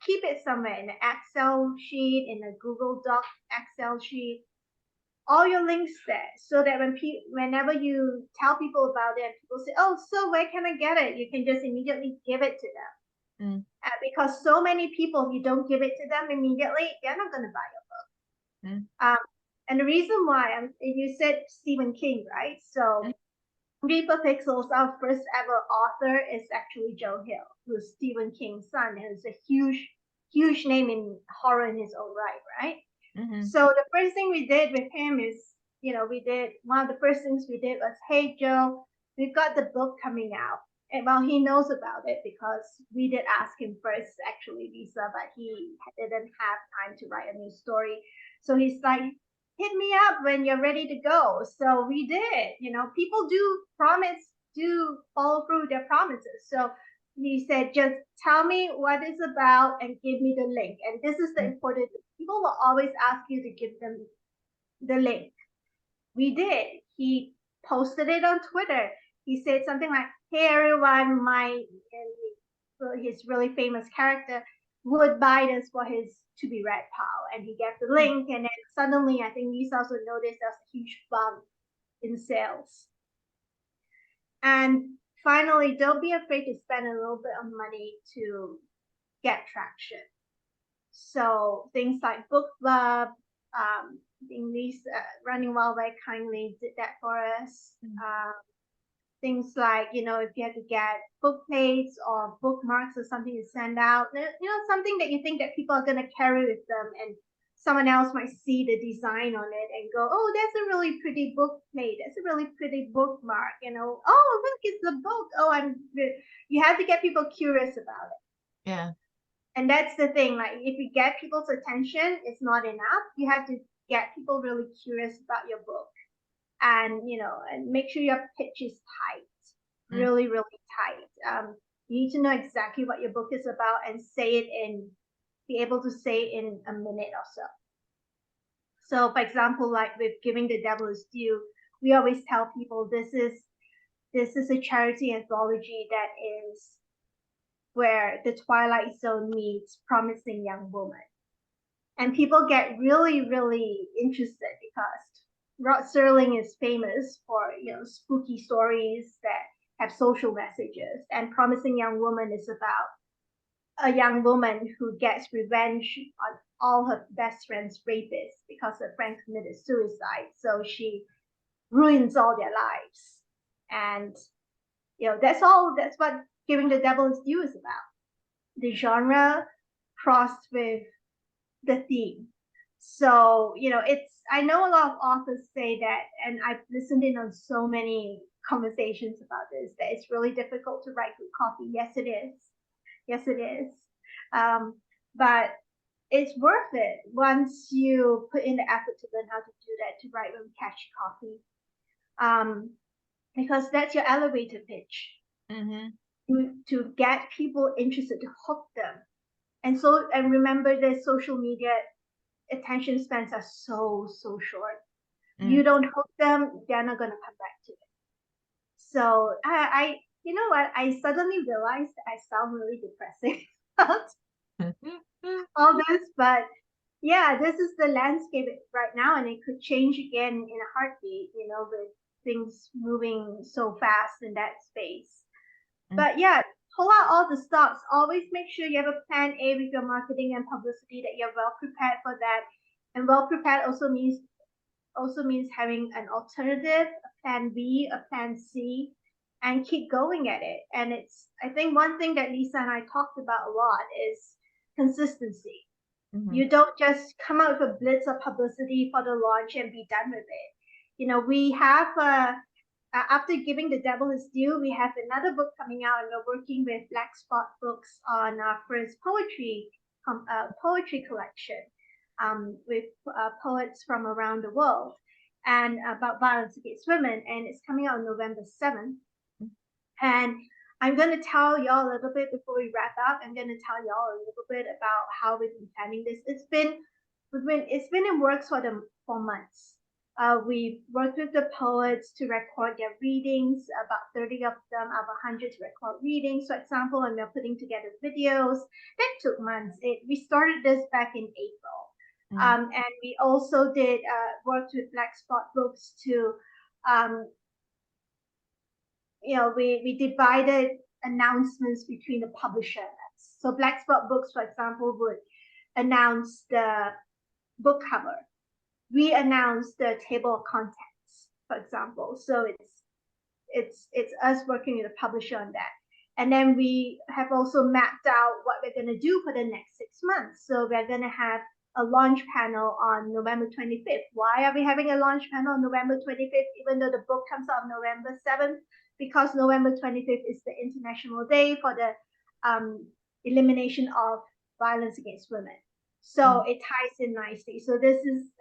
keep it somewhere in an Excel sheet, in a Google Doc Excel sheet, all your links there, so that whenever you tell people about it, people say, oh, so where can I get it? You can just immediately give it to them. Because so many people, if you don't give it to them immediately, they're not going to buy your book. And the reason why, you said Stephen King, right? So Reaper Pixels, our first ever author, is actually Joe Hill, who's Stephen King's son, and is a huge name in horror in his own right? So the first thing we did with him is, one of the first things we did was, hey, Joe, we've got the book coming out. And well, he knows about it because we did ask him first, actually, Lisa, but he didn't have time to write a new story. So he's like, hit me up when you're ready to go. So we did. People do follow through their promises. So he said, just tell me what it's about and give me the link. And this is the important thing. People will always ask you to give them the link. We did. He posted it on Twitter. He said something like, hey, everyone, his really famous character, would buy this for his to be read pile, and he gets the link, and then suddenly I think Lisa also noticed there's a huge bump in sales. And finally, don't be afraid to spend a little bit of money to get traction. So things like book club, I think Lisa Running Wild very kindly did that for us. Things like, you know, if you have to get book plates or bookmarks or something to send out, you know, something that you think that people are going to carry with them, and someone else might see the design on it and go, oh, that's a really pretty book plate. That's a really pretty bookmark, you know. Oh, look, it's the book. Oh, you have to get people curious about it. Yeah. And that's the thing, like if you get people's attention, it's not enough. You have to get people really curious about your book. And, you know, and make sure your pitch is tight, really, really tight. You need to know exactly what your book is about and be able to say it in a minute or so. So, for example, like with Giving the Devil His Due, we always tell people this is a charity anthology that is where the Twilight Zone meets Promising Young Woman. And people get really, really interested because Rod Serling is famous for, you know, spooky stories that have social messages, and Promising Young Woman is about a young woman who gets revenge on all her best friend's rapists because her friend committed suicide. So she ruins all their lives. And, you know, that's what Giving the Devil His Due is about. The genre crossed with the theme. So, you know, I know a lot of authors say that, and I've listened in on so many conversations about this, that it's really difficult to write good copy. Yes, it is. Yes, it is. But it's worth it once you put in the effort to learn how to do that, to write really catchy copy. Because that's your elevator pitch. To get people interested, to hook them. And remember that social media attention spans are so short. You don't hook them, they're not going to come back to it. So I you know what, I suddenly realized I sound really depressing about all this, but yeah, this is the landscape right now, and it could change again in a heartbeat, you know, with things moving so fast in that space. But yeah, pull out all the stops. Always make sure you have a plan A with your marketing and publicity, that you're well prepared for that. And well prepared also means having an alternative, a plan B, a plan C, and keep going at it. And I think one thing that Lisa and I talked about a lot is consistency. You don't just come out with a blitz of publicity for the launch and be done with it. You know, we have after Giving the Devil His Due, we have another book coming out, and we're working with Black Spot Books on our first poetry collection with poets from around the world, and about violence against women, and it's coming out on November 7th. And I'm going to tell y'all a little bit before we wrap up. I'm going to tell y'all a little bit about how we've been planning this. It's been in works for months. We've worked with the poets to record their readings, about 30 of them, out of 100 to record readings, for example, and we're putting together videos. That took months. We started this back in April. And we also did worked with Black Spot Books to, you know, we divided announcements between the publisher. So Black Spot Books, for example, would announce the book cover. We announced the table of contents, for example. So it's us working with the publisher on that. And then we have also mapped out what we're going to do for the next 6 months. So we're going to have a launch panel on November 25th. Why are we having a launch panel on November 25th, even though the book comes out on November 7th? Because November 25th is the International Day for the elimination of violence against women. So it ties in nicely. So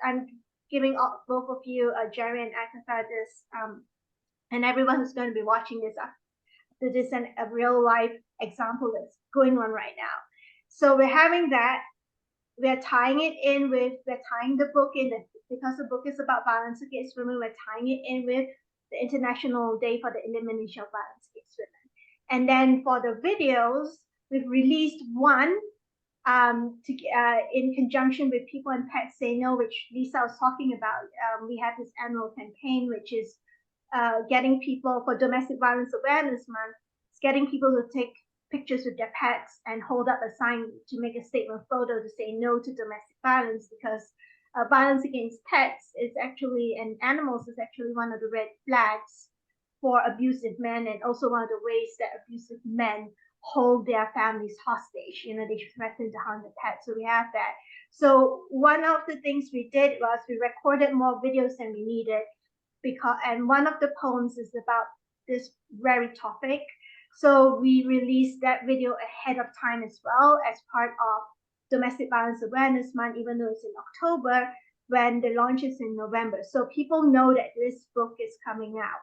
I'm giving both of you, Jerry and Agatha, this, and everyone who's going to be watching this after this, and a real life example that's going on right now. So we're having that. We're tying the book in, because the book is about violence against women. We're tying it in with the International Day for the Elimination of Violence Against Women. And then for the videos, we've released one in conjunction with People and Pets Say No, which Lisa was talking about. We have this annual campaign, which is getting people for Domestic Violence Awareness Month. It's getting people to take pictures with their pets and hold up a sign to make a statement photo to say no to domestic violence, because violence against pets is actually, and animals is actually, one of the red flags for abusive men, and also one of the ways that abusive men hold their families hostage. You know, they threaten to harm the pet. So we have that. So one of the things we did was we recorded more videos than we needed, and one of the poems is about this very topic. So we released that video ahead of time as well, as part of Domestic Violence Awareness Month, even though it's in October, when the launch is in November. So people know that this book is coming out.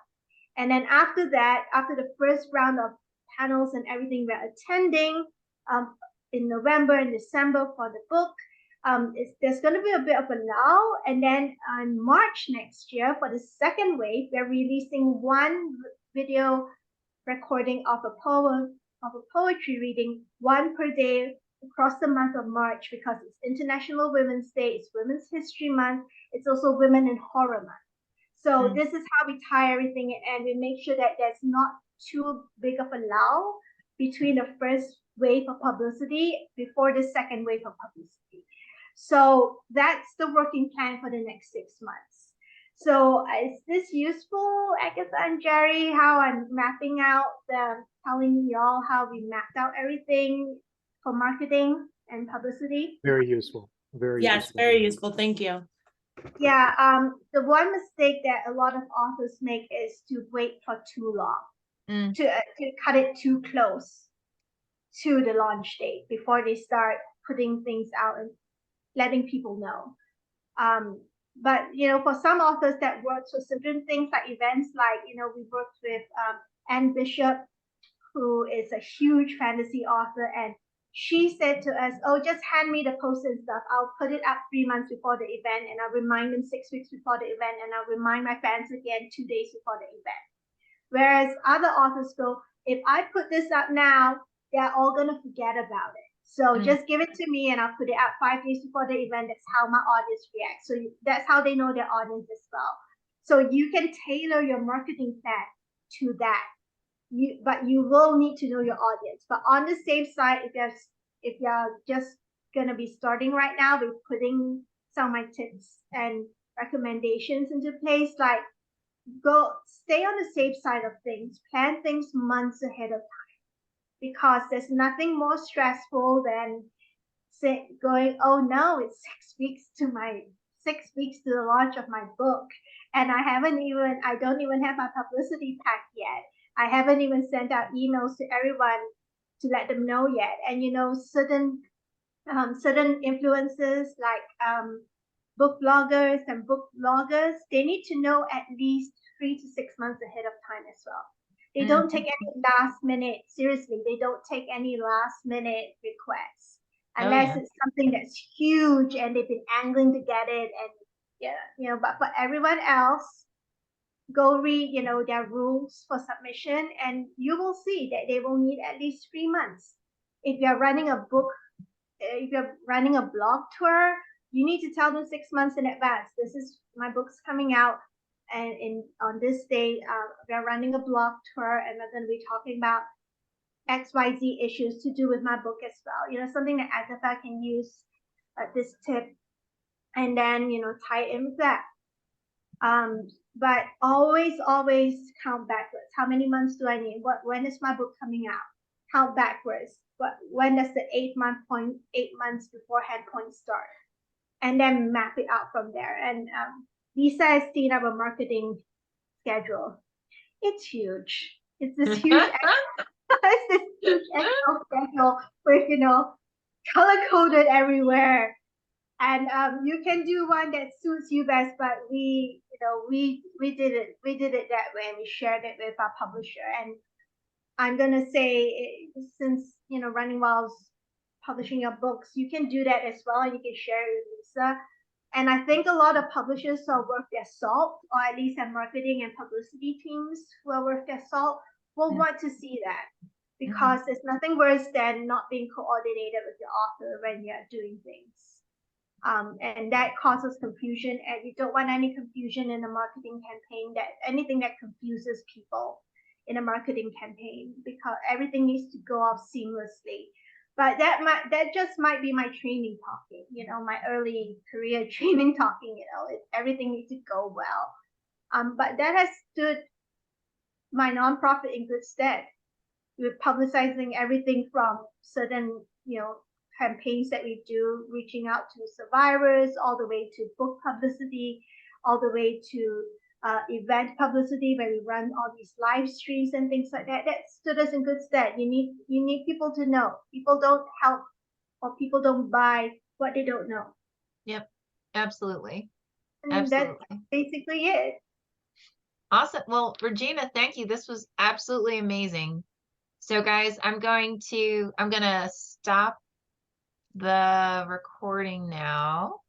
And then after that, after the first round of panels and everything we're attending in November and December for the book, there's going to be a bit of a lull. And then on March next year, for the second wave, we're releasing one video recording of a poetry reading, one per day across the month of March, because it's International Women's Day, it's Women's History Month, it's also Women in Horror Month. So this is how we tie everything in, and we make sure that there's not too big of a lull between the first wave of publicity before the second wave of publicity. So that's the working plan for the next 6 months. So is this useful, Agatha and Jerry, how I'm mapping out telling y'all how we mapped out everything for marketing and publicity? Very useful. Very Yes, useful. very useful. Thank you. Yeah, the one mistake that a lot of authors make is to wait for too long, to cut it too close to the launch date before they start putting things out and letting people know. But you know, for some authors that works for certain things like events, like, you know, we worked with Anne Bishop, who is a huge fantasy author, and she said to us, oh, just hand me the post and stuff. I'll put it up 3 months before the event, and I'll remind them 6 weeks before the event, and I'll remind my fans again 2 days before the event. Whereas other authors go, if I put this up now, they're all going to forget about it. So just give it to me and I'll put it out 5 days before the event. That's how my audience reacts. So that's how they know their audience as well. So you can tailor your marketing plan to that. But you will need to know your audience. But on the safe side, if you're just going to be starting right now, we're putting some of my tips and recommendations into place. Like, stay on the safe side of things. Plan things months ahead of time, because there's nothing more stressful than going, oh no, it's 6 weeks to the launch of my book, and I don't even have my publicity pack yet. I haven't even sent out emails to everyone to let them know yet. And you know, certain influencers like book bloggers and book bloggers, they need to know at least 3 to 6 months ahead of time as well. They don't take any last minute, seriously, they don't take any last minute requests unless it's something that's huge and they've been angling to get it. And yeah, you know, but for everyone else, go read, you know, their rules for submission, and you will see that they will need at least 3 months. If you're running a book, if you're running a blog tour, you need to tell them 6 months in advance. This is my book's coming out, and on this day, we're running a blog tour, and we're going to be talking about XYZ issues to do with my book as well. You know, something that Agatha can use this tip, and then, you know, tie it in with that. But always count backwards. How many months do I need? When is my book coming out? Count backwards. When does the 8 months beforehand point start? And then map it out from there. And Lisa has seen our marketing schedule. It's huge. It's this huge Excel schedule with, you know, color coded everywhere. And you can do one that suits you best, but we did it that way, and we shared it with our publisher. And I'm gonna say, since, you know, Running Wild's publishing your books, you can do that as well, and you can share it with Lisa. And I think a lot of publishers who are worth their salt, or at least have marketing and publicity teams who are worth their salt, will want to see that. because there's nothing worse than not being coordinated with your author when you're doing things. And that causes confusion, and you don't want any confusion in a marketing campaign, that anything that confuses people in a marketing campaign, because everything needs to go off seamlessly. But that just might be my training talking, my early career training talking, everything needs to go well. But that has stood my nonprofit in good stead. We're publicizing everything from certain, campaigns that we do, reaching out to survivors, all the way to book publicity, all the way to event publicity where we run all these live streams and things like that. That stood us in good stead. You need people to know. People don't help, or people don't buy what they don't know. Yep, absolutely. And Absolutely. that's basically it. Awesome. Well, Regina, thank you. This was absolutely amazing. So guys, I'm gonna stop the recording now.